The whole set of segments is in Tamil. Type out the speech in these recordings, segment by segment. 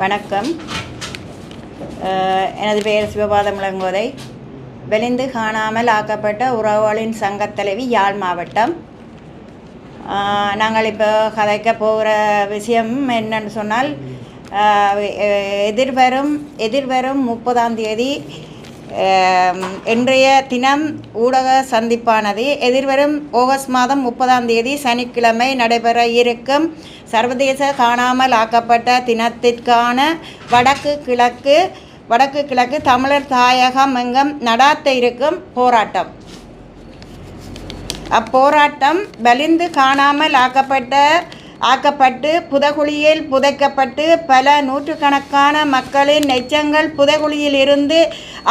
வணக்கம். எனது பெயர் சிவபாதம் இளங்கோதை. வெளிந்து காணாமல் ஆக்கப்பட்ட உறவுகளின் சங்கத்தலைவி, யாழ் மாவட்டம். நாங்கள் இப்போ கதைக்க போகிற விஷயம் என்னன்னு சொன்னால், எதிர்வரும் 30ஆம் தேதி இன்றைய தினம் ஊடக சந்திப்பானது எதிர்வரும் ஆகஸ்ட் மாதம் 30ஆம் தேதி சனிக்கிழமை நடைபெற இருக்கும் சர்வதேச காணாமல் ஆக்கப்பட்ட தினத்திற்கான வடக்கு கிழக்கு தமிழர் தாயகம் எங்கும் நடாத்த இருக்கும் போராட்டம். அப்போராட்டம் வலிந்து காணாமல் ஆக்கப்பட்டு புதைகுழியில் புதைக்கப்பட்டு பல நூற்றுக்கணக்கான மக்களின் எச்சங்கள் புதைகுழியில் இருந்து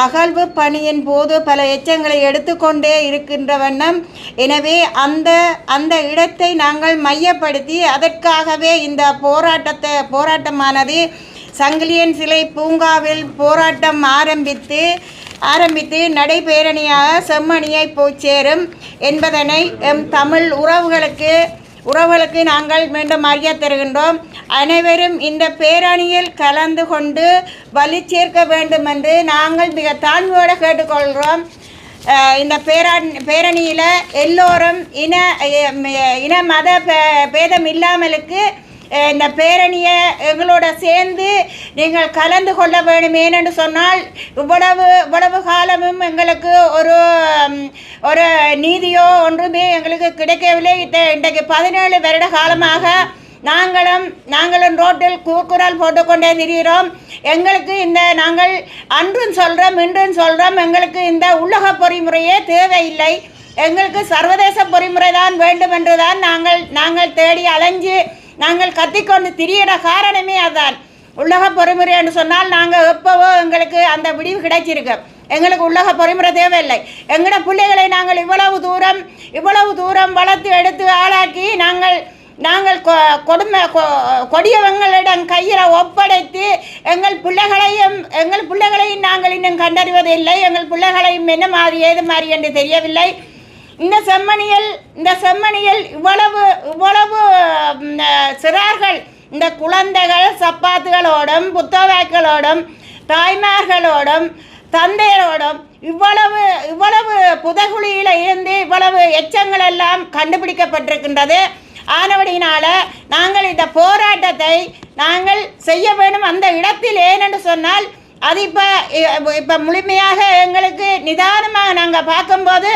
அகழ்வு பணியின் போது பல எச்சங்களை எடுத்துக்கொண்டே இருக்கின்ற வண்ணம். எனவே அந்த இடத்தை நாங்கள் மையப்படுத்தி அதற்காகவே இந்த போராட்டமானது சங்கிலியன் சிலை பூங்காவில் போராட்டம் ஆரம்பித்து நடைபேரணியாக செம்மணியை போய் சேரும் என்பதனை தமிழ் உறவுகளுக்கு நாங்கள் மீண்டும் அறிய தருகின்றோம். அனைவரும் இந்த பேரணியில் கலந்து கொண்டு வலி சேர்க்க வேண்டும் என்று நாங்கள் மிக தாழ்மையோடு கேட்டுக்கொள்கிறோம். இந்த பேரணியில் எல்லோரும் இன மத பேதம் இல்லாமலுக்கு இந்த பேரணியை எங்களோட சேர்ந்து நீங்கள் கலந்து கொள்ள வேண்டும். ஏனென்று சொன்னால் இவ்வளவு காலமும் எங்களுக்கு ஒரு நீதியோ ஒன்றுமே எங்களுக்கு கிடைக்கவில்லை. இன்றைக்கு 17 வருட காலமாக நாங்களும் ரோட்டில் கூக்குரல் போட்டுக்கொண்டே திரிகிறோம். எங்களுக்கு நாங்கள் அன்றும் சொல்கிறோம் இன்றும் சொல்கிறோம், எங்களுக்கு இந்த உலக பொறிமுறையே தேவையில்லை, எங்களுக்கு சர்வதேச பொறிமுறை தான் வேண்டும் என்று தான் நாங்கள் தேடி அலைஞ்சு நாங்கள் கத்திக்கொண்டு திரியிற காரணமே அதுதான். உலக பொறிமுறை என்று சொன்னால் நாங்கள் எப்போவோ எங்களுக்கு அந்த விடிவு கிடைச்சிருக்கு. எங்களுக்கு உலக பொறிமுறை தேவையில்லை. எங்களோட பிள்ளைகளை நாங்கள் இவ்வளவு தூரம் வளர்த்து எடுத்து ஆளாக்கி நாங்கள் கொடியவங்களிடம் கையில் ஒப்படைத்து எங்கள் பிள்ளைகளையும் நாங்கள் இன்னும் கண்டறிவதில்லை. எங்கள் பிள்ளைகளையும் என்ன மாதிரி ஏது மாதிரி என்று தெரியவில்லை. இந்த செம்மணியில் இவ்வளவு சிறார்கள், இந்த குழந்தைகள் சப்பாத்துகளோடும் புத்தகங்களோடும் தாய்மார்களோடும் தந்தையரோடும் இவ்வளவு புதைகுழியில் இருந்து இவ்வளவு எச்சங்கள் எல்லாம் கண்டுபிடிக்கப்பட்டிருக்கின்றது. ஆனபடியினால் நாங்கள் இந்த போராட்டத்தை நாங்கள் செய்ய வேண்டும் அந்த இடத்தில். ஏனென்று சொன்னால் அது இப்போ முழுமையாக எங்களுக்கு நிதானமாக நாங்கள் பார்க்கும்போது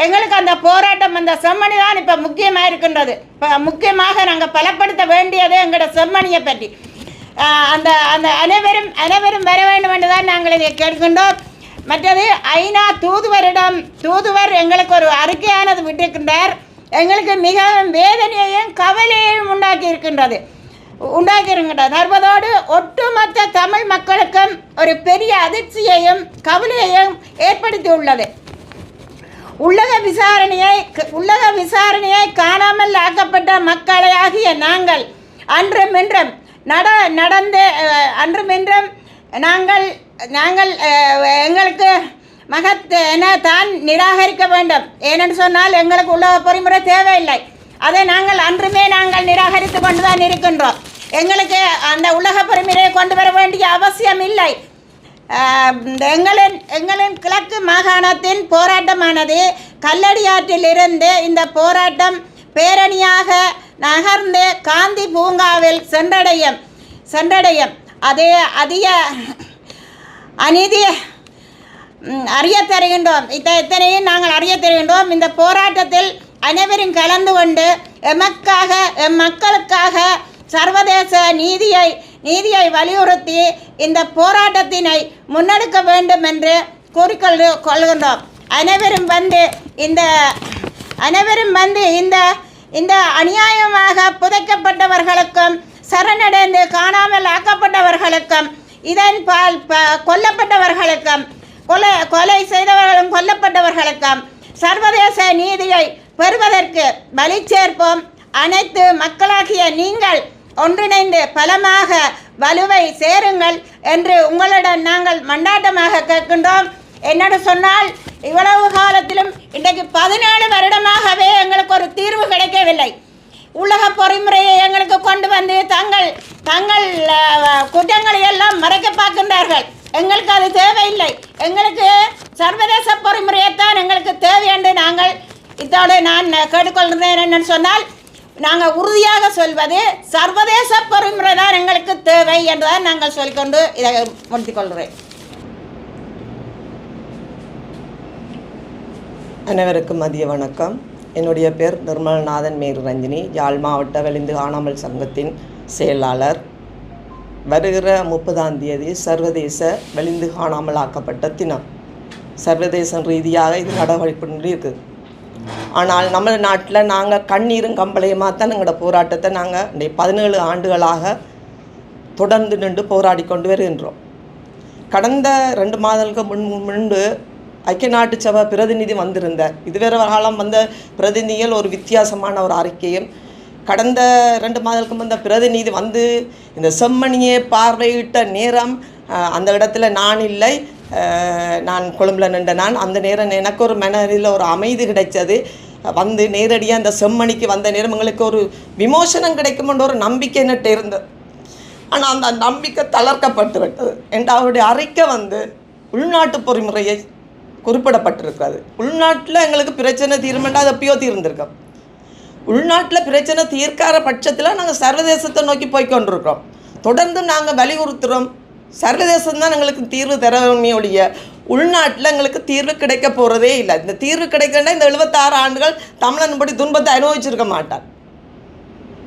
எங்களுக்கு அந்த போராட்டம், அந்த செம்மணி தான் இப்போ முக்கியமாக இருக்கின்றது. இப்போ முக்கியமாக நாங்கள் பலப்படுத்த வேண்டியது எங்களோட செம்மணியை பற்றி. அந்த அனைவரும் வர வேண்டும் என்று தான் நாங்கள் இதை கேட்கின்றோம். மற்றது ஐநா தூதுவர் எங்களுக்கு ஒரு அறிக்கையானது விட்டிருக்கின்றார். எங்களுக்கு மிகவும் வேதனையையும் கவலையையும் உண்டாக்கியிருக்கின்றது. தற்போதோடு ஒட்டுமொத்த தமிழ் மக்களுக்கும் ஒரு பெரிய அதிர்ச்சியையும் கவலையையும் ஏற்படுத்தி உள்ளது. உலக விசாரணையை காணாமல் ஆக்கப்பட்ட மக்களாகிய நாங்கள் அன்றும் நாங்கள் எங்களுக்கு என தான் நிராகரிக்க வேண்டும். ஏனென்று சொன்னால் எங்களுக்கு உலக பொறிமுறை தேவையில்லை. அதை நாங்கள் நிராகரித்து கொண்டு தான் இருக்கின்றோம். எங்களுக்கு அந்த உலக பொறிமுறையை கொண்டு வர வேண்டிய அவசியம் இல்லை. எங்களின் கிழக்கு மாகாணத்தின் போராட்டமானது கல்லடியாற்றிலிருந்து இந்த போராட்டம் பேரணியாக நகர்ந்து காந்தி பூங்காவில் சென்றடையும். அதே அதிக அநீதி அறிய தருகின்றோம். இத்தனையும் நாங்கள் அறிய தருகின்றோம். இந்த போராட்டத்தில் அனைவரும் கலந்து கொண்டு மக்களுக்காக சர்வதேச நீதியை வலியுறுத்தி இந்த போராட்டத்தினை முன்னெடுக்க வேண்டும் என்று கூறிக்கொள்கின்றோம். அனைவரும் வந்து இந்த அநியாயமாக புதைக்கப்பட்டவர்களுக்கும் சரணடைந்து காணாமல் ஆக்கப்பட்டவர்களுக்கும் இதன் பால் கொல்லப்பட்டவர்களுக்கும் கொலை செய்தவர்களும் கொல்லப்பட்டவர்களுக்கும் சர்வதேச நீதியை பெறுவதற்கு வலி சேர்ப்போம். அனைத்து மக்களாகிய நீங்கள் ஒன்றிணைந்து பலமாக வலுவை சேருங்கள் என்று உங்களிடம் நாங்கள் மண்டாட்டமாக கேட்கின்றோம். என்னென்னு சொன்னால் இவ்வளவு காலத்திலும் இன்றைக்கு 17 வருடமாகவே எங்களுக்கு ஒரு தீர்வு கிடைக்கவில்லை. உலக பொறிமுறையை எங்களுக்கு கொண்டு வந்து தங்கள் குற்றங்களை எல்லாம் மறைக்க பார்க்கின்றார்கள். எங்களுக்கு அது தேவையில்லை. எங்களுக்கு சர்வதேச பொறிமுறையைத்தான் எங்களுக்கு தேவை என்று நாங்கள் இதோடு நான் கேட்டுக்கொள்கிறேன். என்னென்னு சொன்னால், நாங்கள் உறுதியாக சொல்வது சர்வதேச பொறிமுறை தான் எங்களுக்கு தேவை என்றுதான் நாங்கள் சொல்லிக்கொண்டு இதை முடித்துக்கொள்கிறேன். அனைவருக்கும் மதிய வணக்கம். என்னுடைய பேர் நிர்மலநாதன் மேரு ரஞ்சினி, யாழ் மாவட்ட வெளிந்து காணாமல் சங்கத்தின் செயலாளர். வருகிற 30ஆம் தேதி சர்வதேச வெளிந்து காணாமல் ஆக்கப்பட்ட தினம். சர்வதேச ரீதியாக இது நடவடிக்கை இருக்குது. ஆனால் நம்ம நாட்டில் நாங்கள் கண்ணீரும் கம்பளையுமாக தான் எங்களோட போராட்டத்தை நாங்கள் 17 ஆண்டுகளாக தொடர்ந்து நின்று போராடி கொண்டு வருகின்றோம். கடந்த 2 மாதங்களுக்கு முன்பு ஐக்கிய நாட்டு சபை பிரதிநிதி வந்திருந்தார். இதுவரை காலம் வந்த பிரதிநிதிகள் ஒரு வித்தியாசமான ஒரு அறிக்கையும், கடந்த 2 மாதங்களுக்கு முந்த பிரதிநிதி வந்து இந்த செம்மணியை பார்வையிட்ட நேரம் அந்த இடத்துல நான் இல்லை, நான் கொழும்பில் நின்ற அந்த நேரம் எனக்கு ஒரு மனதில் ஒரு அமைதி கிடைச்சது. வந்து நேரடியாக அந்த செம்மணிக்கு வந்த நேரம் எங்களுக்கு ஒரு விமோசனம் கிடைக்குமென்ற ஒரு நம்பிக்கை நட்டு இருந்தது. ஆனால் அந்த நம்பிக்கை தளர்க்கப்பட்டு விட்டது. அவருடைய அறிக்கை வந்து உள்நாட்டு பொறிமுறையை குறிப்பிடப்பட்டிருக்காது. உள்நாட்டில் எங்களுக்கு பிரச்சனை தீர்மானம் அது எப்பயோ தீர்ந்திருக்கோம். உள்நாட்டில் பிரச்சனை தீர்க்காத பட்சத்தில் நாங்கள் சர்வதேசத்தை நோக்கி போய்கொண்டிருக்கிறோம். தொடர்ந்து நாங்கள் வலியுறுத்துகிறோம், சர்வதேசம் தான் எங்களுக்கு தீர்வு தரமையுடைய உள்நாட்டில் எங்களுக்கு தீர்வு கிடைக்க போகிறதே இல்லை. இந்த தீர்வு கிடைக்கணுன்னா இந்த 76 ஆண்டுகள் தமிழன் படி துன்பத்தை அனுபவிச்சிருக்க மாட்டார்.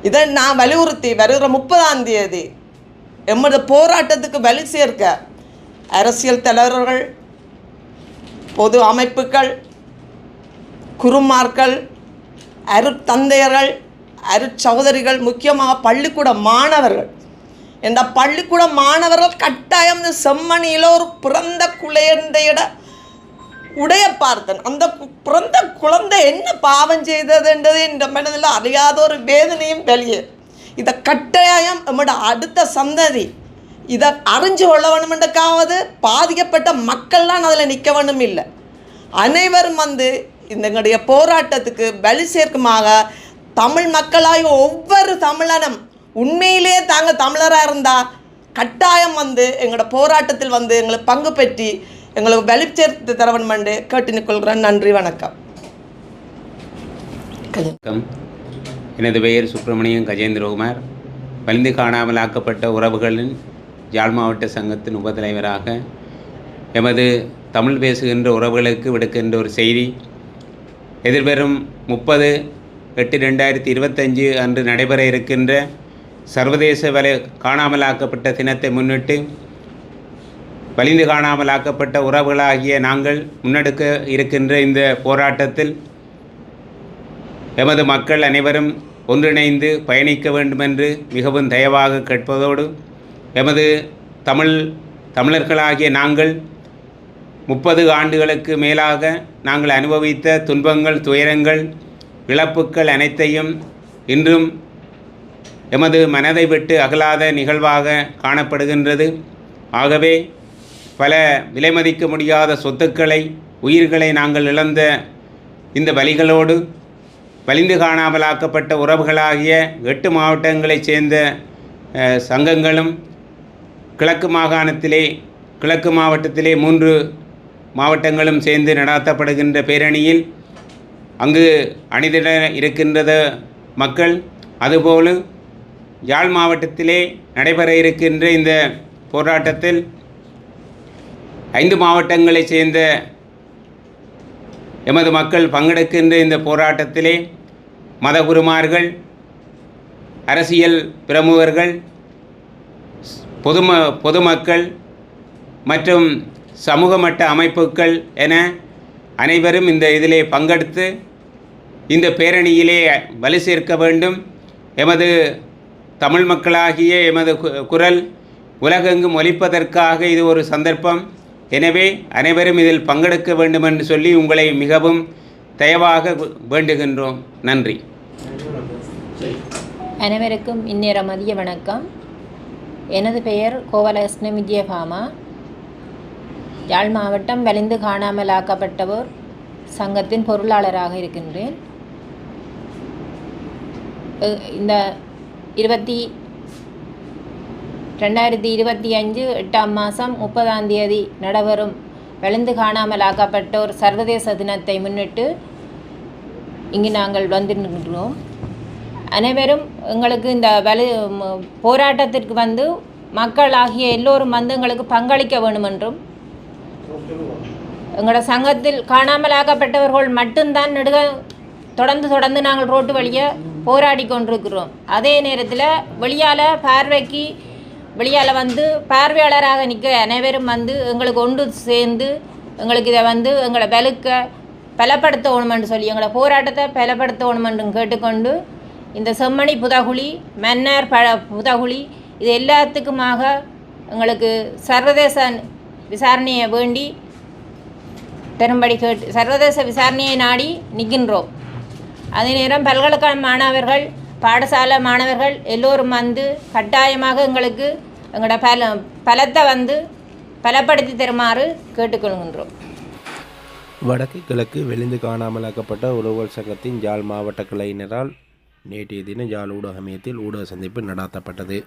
இதை நான் வலியுறுத்தி வருகிற 30ஆம் தேதி எம்மது போராட்டத்துக்கு வலி சேர்க்க அரசியல் தலைவர்கள், பொது அமைப்புகள், குருமார்கள், அருட்தந்தையர்கள், அருட்சகோதரிகள், முக்கியமாக பள்ளிக்கூட மாணவர்கள், இந்த பள்ளிக்கூட மாணவர்கள் கட்டாயம் இந்த செம்மணியில் ஒரு பிறந்த குழந்தையிட உடைய பார்த்தன். அந்த பிறந்த குழந்தை என்ன பாவம் செய்ததுன்றது இந்த மனதில் அறியாத ஒரு வேதனையும் வெளியே. இதை கட்டாயம் நம்மளோட அடுத்த சந்ததி இதை அறிஞ்சு கொள்ள வேணுமென்றக்காவது பாதிக்கப்பட்ட மக்கள்லாம் அதில் நிற்க வேணும் இல்லை. அனைவரும் வந்து எங்களுடைய போராட்டத்துக்கு பலி சேர்க்குமாக தமிழ் மக்களாக ஒவ்வொரு தமிழனும் உண்மையிலேயே தாங்கள் தமிழராக இருந்தால் கட்டாயம் வந்து எங்களோட போராட்டத்தில் வந்து எங்களை பங்கு பெற்றி எங்களுக்கு பலி சேர்த்து தர வேண்டும் என்று கேட்டு நிற்கொள்கிறேன். நன்றி, வணக்கம். எனது பெயர் சுப்பிரமணியம் கஜேந்திரகுமார். வலிந்து காணாமலாக்கப்பட்ட உறவுகளின் யாழ் மாவட்ட சங்கத்தின் உபத்தலைவராக எமது தமிழ் பேசுகின்ற உறவுகளுக்கு விடுக்கின்ற ஒரு செய்தி. எதிர்வரும் 30/8/2025 அன்று நடைபெற இருக்கின்ற சர்வதேச காணாமலாக்கப்பட்ட தினத்தை முன்னிட்டு வலிந்து காணாமலாக்கப்பட்ட உறவுகளாகிய நாங்கள் முன்னெடுக்க இருக்கின்ற இந்த போராட்டத்தில் எமது மக்கள் அனைவரும் ஒன்றிணைந்து பயணிக்க வேண்டுமென்று மிகவும் தயவாக கேட்பதோடு, எமது தமிழர்களாகிய நாங்கள் 30 ஆண்டுகளுக்கு மேலாக நாங்கள் அனுபவித்த துன்பங்கள், துயரங்கள், இழப்புக்கள் அனைத்தையும் இன்றும் எமது மனதை விட்டு அகலாத நிகழ்வாக காணப்படுகின்றது. ஆகவே பல விலைமதிக்க முடியாத சொத்துக்களை, உயிர்களை நாங்கள் இழந்த இந்த வலிகளோடு வலிந்து காணாமலாக்கப்பட்ட உறவுகளாகிய 8 மாவட்டங்களைச் சேர்ந்த சங்கங்களும் கிழக்கு மாவட்டத்திலே 3 மாவட்டங்களும் சேர்ந்து நடாத்தப்படுகின்ற பேரணியில் அங்கு அணிதிட இருக்கின்றது மக்கள். அதுபோல் யாழ் மாவட்டத்திலே நடைபெற இருக்கின்ற இந்த போராட்டத்தில் 5 மாவட்டங்களைச் சேர்ந்த எமது மக்கள் பங்கெடுக்கின்ற இந்த போராட்டத்திலே மதகுருமார்கள், அரசியல் பிரமுகர்கள், பொதுமக்கள் மற்றும் சமூக மட்ட அமைப்புகள் என அனைவரும் இந்த இதிலே பங்கெடுத்து இந்த பேரணியிலே வலு சேர்க்க வேண்டும். எமது தமிழ் மக்களாகிய எமது குரல் உலகெங்கும் ஒலிப்பதற்காக இது ஒரு சந்தர்ப்பம். எனவே அனைவரும் இதில் பங்கெடுக்க வேண்டும் என்று சொல்லி உங்களை மிகவும் தயவாக வேண்டுகின்றோம். நன்றி. அனைவருக்கும் இந்நேர மதிய வணக்கம். எனது பெயர் கோவலகிருஷ்ண வித்யபாமா. யாழ் மாவட்டம் வலிந்து காணாமலாக்கப்பட்டவோர் சங்கத்தின் பொருளாளராக இருக்கின்றேன். இந்த 2025 8ஆம் மாதம் 30ஆம் தேதி நடைபெறும் வலிந்து காணாமல் ஆக்கப்பட்டோர் சர்வதேச தினத்தை முன்னிட்டு இங்கு நாங்கள் வந்திருக்கிறோம். அனைவரும் எங்களுக்கு இந்த போராட்டத்திற்கு வந்து மக்களாகிய எல்லோரும் வந்து எங்களுக்கு பங்களிக்க வேண்டும் என்றும், எங்களோட சங்கத்தில் காணாமல் ஆக்கப்பட்டவர்கள் மட்டும்தான் தொடர்ந்து நாங்கள் ரோட்டு வழியை போராடி கொண்டிருக்கிறோம். அதே நேரத்தில் வெளியால் வந்து பார்வையாளராக நிற்க அனைவரும் வந்து எங்களுக்கு ஒன்று சேர்ந்து எங்களுக்கு இதை வந்து எங்களை பலப்படுத்தணுமென்று சொல்லி எங்களை போராட்டத்தை பலப்படுத்தணுமென்று கேட்டுக்கொண்டு, இந்த செம்மணி புதகுழி, மன்னர் புதகுழி இது எல்லாத்துக்குமாக எங்களுக்கு சர்வதேச விசாரணையை வேண்டி பெரும்படி சர்வதேச விசாரணையை நாடி நிற்கின்றோம். அதே நேரம் பல்கலைக்கழக மாணவர்கள், பாடசாலை மாணவர்கள் எல்லோரும் வந்து கட்டாயமாக எங்களுக்கு எங்களோட பலத்தை வந்து பலப்படுத்தி தருமாறு கேட்டுக்கொள்கின்றோம். வடக்கு கிழக்கு வெளிந்து காணாமலாக்கப்பட்ட உழவர் சங்கத்தின் யாழ் மாவட்ட கிளையினரால் நேற்றைய தினம் யாழ் ஊடக மையத்தில் ஊடக சந்திப்பு நடாத்தப்பட்டது.